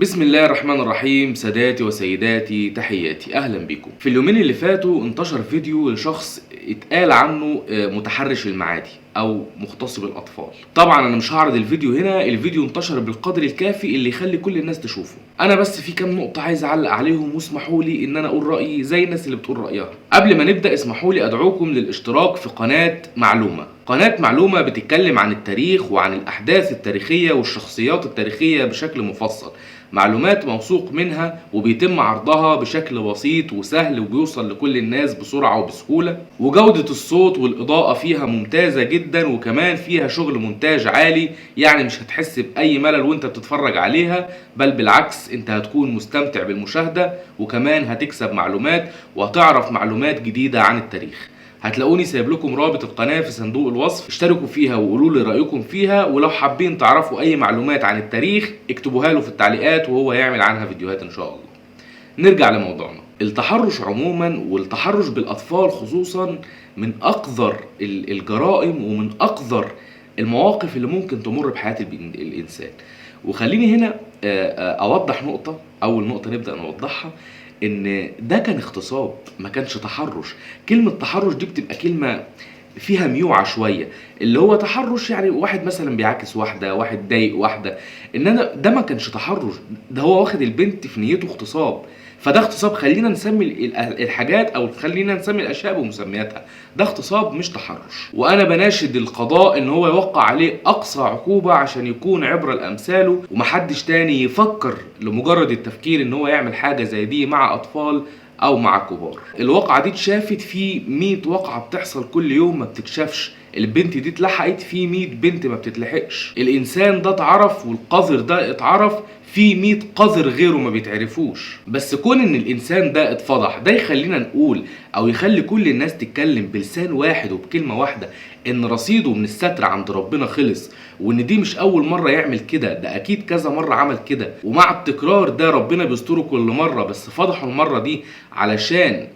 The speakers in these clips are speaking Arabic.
بسم الله الرحمن الرحيم. ساداتي وسيداتي، تحياتي، اهلا بكم. في اليومين اللي فاتوا انتشر فيديو لشخص اتقال عنه متحرش المعادي او مغتصب الاطفال. طبعا انا مش هعرض الفيديو هنا، الفيديو انتشر بالقدر الكافي اللي يخلي كل الناس تشوفه. انا بس في كام نقطة عايز اعلق عليهم، واسمحوا لي ان انا اقول رأيي زي الناس اللي بتقول رأيها. قبل ما نبدأ اسمحوا لي ادعوكم للاشتراك في قناة معلومة. قناة معلومة بتتكلم عن التاريخ وعن الأحداث التاريخية والشخصيات التاريخية بشكل مفصل، معلومات موثوق منها وبيتم عرضها بشكل بسيط وسهل وبيوصل لكل الناس بسرعة وبسهولة، وجودة الصوت والإضاءة فيها ممتازة جدا، وكمان فيها شغل مونتاج عالي، يعني مش هتحس بأي ملل وانت بتتفرج عليها، بل بالعكس انت هتكون مستمتع بالمشاهدة، وكمان هتكسب معلومات وهتعرف معلومات جديدة عن التاريخ. هتلاقوني سايب لكم رابط القناة في صندوق الوصف، اشتركوا فيها وقولوا لي رأيكم فيها، ولو حابين تعرفوا أي معلومات عن التاريخ اكتبوها له في التعليقات وهو يعمل عنها فيديوهات إن شاء الله. نرجع لموضوعنا. التحرش عموما والتحرش بالأطفال خصوصا من أقذر الجرائم ومن أقذر المواقف اللي ممكن تمر بحياة الإنسان. وخليني هنا أوضح نقطة. أول نقطة نبدأ نوضحها ان ده كان اغتصاب، ما كانش تحرش. كلمة تحرش دي بتبقى كلمة فيها ميوعة شوية، اللي هو تحرش يعني واحد مثلا بيعاكس واحدة، واحد ضايق واحدة، انما ده ما كانش تحرش، ده هو واخد البنت في نيته اغتصاب. فده اغتصاب، خلينا نسمي الحاجات او خلينا نسمي الاشياء بمسمياتها، ده اغتصاب مش تحرش. وانا بناشد القضاء ان هو يوقع عليه اقصى عقوبة عشان يكون عبرة لامثاله، ومحدش تاني يفكر لمجرد التفكير ان هو يعمل حاجة زي دي مع اطفال او مع كبار. الواقعة دي اتشافت في 100 واقعة بتحصل كل يوم ما بتتشافش. البنت دي اتلحقت في 100 بنت ما بتتلحقش. الانسان ده اتعرف والقذر ده اتعرف في 100 قذر غيره ما بيتعرفوش. بس كون ان الانسان ده اتفضح ده يخلينا نقول او يخلي كل الناس تتكلم بلسان واحد وبكلمة واحدة ان رصيده من الستر عند ربنا خلص، وان دي مش اول مرة يعمل كده، ده اكيد كذا مرة عمل كده، ومع التكرار ده ربنا بيستره كل مرة، بس فضحه المرة دي علشان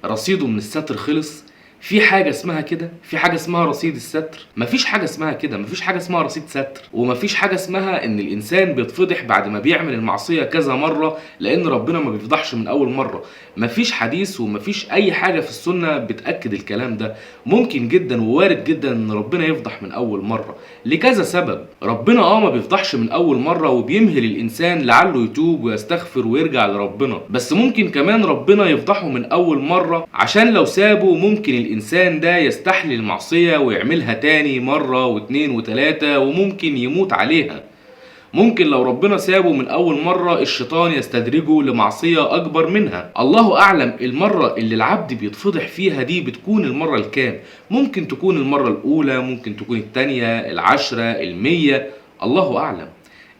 رصيده من الستر خلص. في حاجة اسمها كده؟ في حاجة اسمها رصيد الستر؟ مفيش حاجة اسمها كده، مفيش حاجة اسمها رصيد ستر، ومفيش حاجة اسمها ان الانسان بيتفضح بعد ما بيعمل المعصية كذا مرة، لان ربنا ما بيفضحش من اول مرة. مفيش حديث ومفيش اي حاجة في السنة بتأكد الكلام ده. ممكن جدا ووارد جدا ان ربنا يفضح من اول مرة لكذا سبب. ربنا ما بيفضحش من اول مرة وبيمهل الانسان لعله يتوب ويستغفر ويرجع لربنا، بس ممكن كمان ربنا يفضحه من اول مرة عشان لو سابه ممكن الانسان ده يستحلي المعصية ويعملها تاني مرة واتنين وتلاتة وممكن يموت عليها. ممكن لو ربنا سابه من اول مرة الشيطان يستدرجه لمعصية اكبر منها. الله اعلم المرة اللي العبد بيتفضح فيها دي بتكون المرة الكام. ممكن تكون المرة الاولى، ممكن تكون التانية، العشرة، المية، الله اعلم.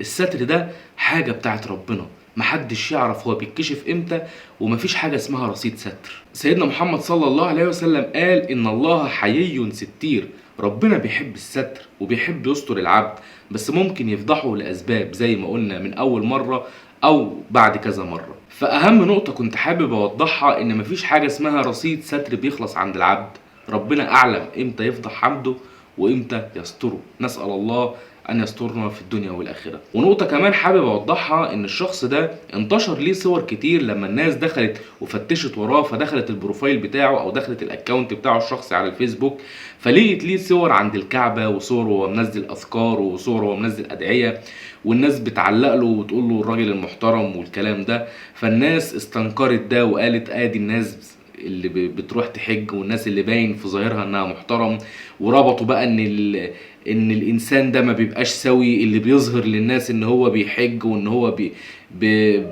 الستر ده حاجة بتاعت ربنا، محدش يعرف هو بيتكشف امتى، ومفيش حاجة اسمها رصيد ستر. سيدنا محمد صلى الله عليه وسلم قال ان الله حيي ستير. ربنا بيحب الستر وبيحب يستر العبد، بس ممكن يفضحه لأسباب زي ما قلنا من أول مرة أو بعد كذا مرة. فأهم نقطة كنت حابب أوضحها إن مفيش حاجة اسمها رصيد ستر بيخلص عند العبد. ربنا أعلم إمتى يفضح عبده وإمتى يستره. نسأل الله أن يسترنا في الدنيا والآخرة. ونقطة كمان حابب أوضحها إن الشخص ده انتشر ليه صور كتير لما الناس دخلت وفتشت وراه، فدخلت البروفايل بتاعه أو دخلت الأكاونت بتاعه الشخصي على الفيسبوك، فلقيت ليه صور عند الكعبة وصور وهو منزل أذكار وصور وهو منزل أدعية، والناس بتعلق له وتقول له الراجل المحترم والكلام ده. فالناس استنكرت ده وقالت ادي الناس اللي بتروح تحج والناس اللي باين في ظاهرها انها محترم، وربطوا بقى ان الانسان ده ما بيبقاش سوي اللي بيظهر للناس ان هو بيحج وان هو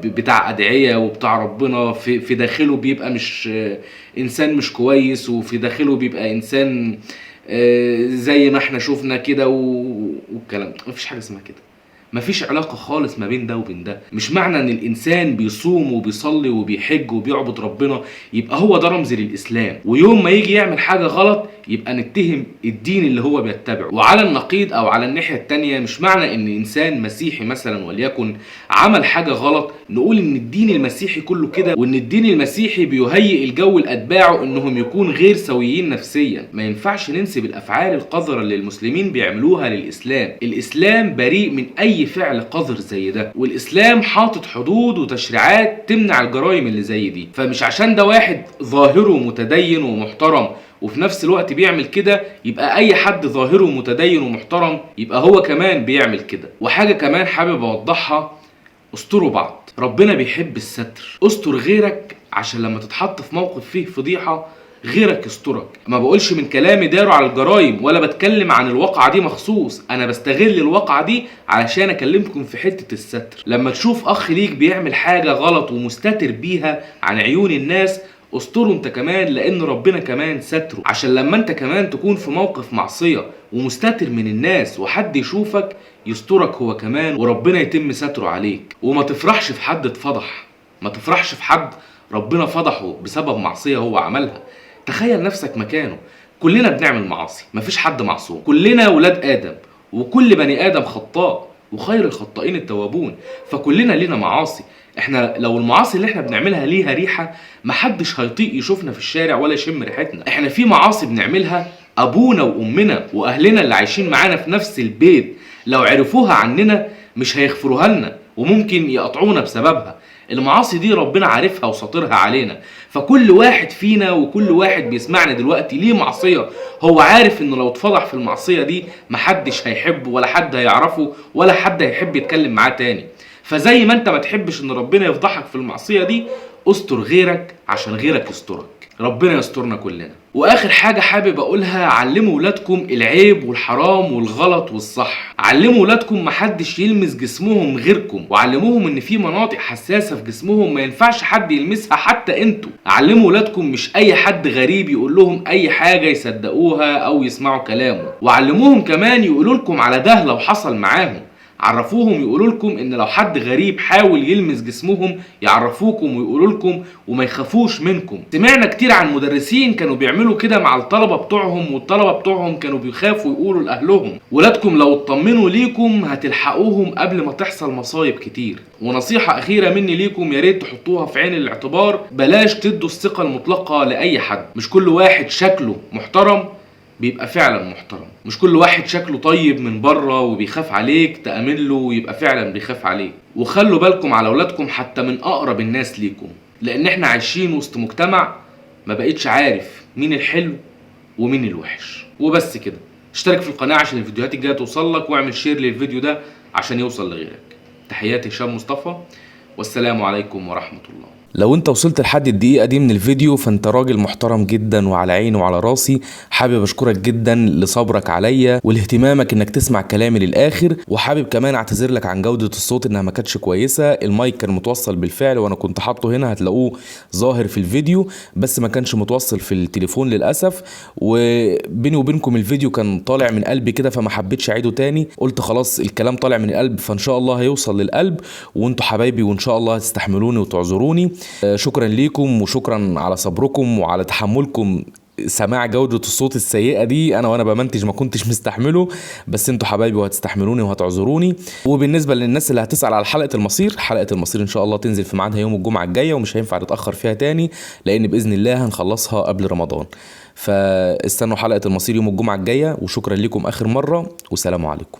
بتاع ادعية وبتاع ربنا، في داخله بيبقى مش انسان مش كويس، وفي داخله بيبقى انسان زي ما احنا شفنا كده والكلام. مفيش حاجة اسمها كده، مفيش علاقة خالص ما بين ده وبين ده. مش معنى ان الانسان بيصوم وبيصلي وبيحج وبيعبد ربنا يبقى هو ده رمز للاسلام، ويوم ما يجي يعمل حاجة غلط يبقى نتهم الدين اللي هو بيتبعه. وعلى النقيض او على الناحية التانية، مش معنى ان انسان مسيحي مثلا وليكن عمل حاجة غلط نقول ان الدين المسيحي كله كده، وان الدين المسيحي بيهيئ الجو لاتباعه انهم يكون غير سويين نفسيا. ما ينفعش ننسب الافعال القذرة اللي المسلمين بيعملوها للاسلام. الاسلام بريء من اي فعل قذر زي ده، والاسلام حاطط حدود وتشريعات تمنع الجرائم اللي زي دي. فمش عشان ده واحد ظاهره متدين ومحترم وفي نفس الوقت بيعمل كده يبقى اي حد ظاهره متدين ومحترم يبقى هو كمان بيعمل كده. وحاجة كمان حابب اوضحها، استروا بعض. ربنا بيحب الستر. استر غيرك عشان لما تتحط في موقف فيه فضيحة غيرك يسترك. ما بقولش من كلامي داروا على الجرايم ولا بتكلم عن الواقعة دي مخصوص، انا بستغل الواقعة دي علشان اكلمكم في حتة الستر. لما تشوف اخ ليك بيعمل حاجة غلط ومستتر بيها عن عيون الناس، استره انت كمان، لان ربنا كمان ستره. عشان لما انت كمان تكون في موقف معصية ومستتر من الناس وحد يشوفك يسترك هو كمان، وربنا يتم ستره عليك. وما تفرحش في حد اتفضح، ما تفرحش في حد ربنا فضحه بسبب معصية هو عملها. تخيل نفسك مكانه. كلنا بنعمل معاصي، مفيش حد معصوم، كلنا ولاد آدم وكل بني آدم خطاء وخير الخطائين التوابون. فكلنا لينا معاصي. احنا لو المعاصي اللي احنا بنعملها ليها ريحة محدش هيطيق يشوفنا في الشارع ولا يشم ريحتنا. احنا في معاصي بنعملها ابونا وامنا واهلنا اللي عايشين معانا في نفس البيت لو عرفوها عننا مش هيغفروها لنا وممكن يقطعونا بسببها. المعاصي دي ربنا عارفها وساطرها علينا. فكل واحد فينا وكل واحد بيسمعنا دلوقتي ليه معصية هو عارف انه لو اتفضح في المعصية دي محدش هيحبه ولا حد هيعرفه ولا حد هيحب يتكلم معاه تاني. فزي ما انت ما تحبش ان ربنا يفضحك في المعصية دي، استر غيرك عشان غيرك يسترك. ربنا يسترنا كلنا. واخر حاجة حابب اقولها، علموا ولادكم العيب والحرام والغلط والصح. علموا ولادكم محدش يلمس جسمهم غيركم، وعلموهم ان في مناطق حساسة في جسمهم ما ينفعش حد يلمسها حتى انتوا. علموا ولادكم مش اي حد غريب يقول لهم اي حاجة يصدقوها او يسمعوا كلامه. وعلموهم كمان يقولوا لكم على ده لو حصل معاهم. عرفوهم يقولوا لكم ان لو حد غريب حاول يلمس جسمهم يعرفوكم ويقولوا لكم وما يخافوش منكم. سمعنا كتير عن مدرسين كانوا بيعملوا كده مع الطلبة بتوعهم والطلبة بتوعهم كانوا بيخافوا يقولوا لأهلهم. ولادكم لو اطمنوا ليكم هتلحقوهم قبل ما تحصل مصايب كتير. ونصيحة أخيرة مني ليكم يا ريت تحطوها في عين الاعتبار، بلاش تدوا الثقة المطلقة لأي حد. مش كل واحد شكله محترم بيبقى فعلا محترم. مش كل واحد شكله طيب من بره وبيخاف عليك تأمن له ويبقى فعلا بيخاف عليك. وخلوا بالكم على اولادكم حتى من اقرب الناس ليكم، لان احنا عايشين وسط مجتمع ما بقيتش عارف مين الحلو ومين الوحش. وبس كده. اشترك في القناة عشان الفيديوهات الجاية توصل لك، واعمل شير للفيديو ده عشان يوصل لغيرك. تحياتي هشام مصطفى، والسلام عليكم ورحمة الله. لو انت وصلت لحد الدقيقة دي من الفيديو فانت راجل محترم جدا وعلى عيني وعلى راسي. حابب اشكرك جدا لصبرك عليا ولاهتمامك انك تسمع كلامي للاخر. وحابب كمان اعتذر لك عن جودة الصوت انها ما كانتش كويسة. المايك كان متوصل بالفعل وانا كنت حاطه هنا، هتلاقوه ظاهر في الفيديو، بس ما كانش متوصل في التليفون للاسف. وبيني وبينكم الفيديو كان طالع من قلبي كده فما حبيتش اعيده تاني. قلت خلاص الكلام طالع من القلب فان شاء الله هيوصل للقلب، وانتوا حبايبي وان شاء الله هتستحملوني وتعذروني. شكرا ليكم وشكرا على صبركم وعلى تحملكم سماع جودة الصوت السيئة دي. وانا بمنتج ما كنتش مستحمله، بس انتوا حبايبي وهتستحملوني وهتعذروني. وبالنسبة للناس اللي هتسأل على حلقة المصير، حلقة المصير ان شاء الله تنزل في ميعادها يوم الجمعة الجاية ومش هينفع نتأخر فيها تاني، لان بإذن الله هنخلصها قبل رمضان. فاستنوا حلقة المصير يوم الجمعة الجاية، وشكرا لكم آخر مرة، وسلام عليكم.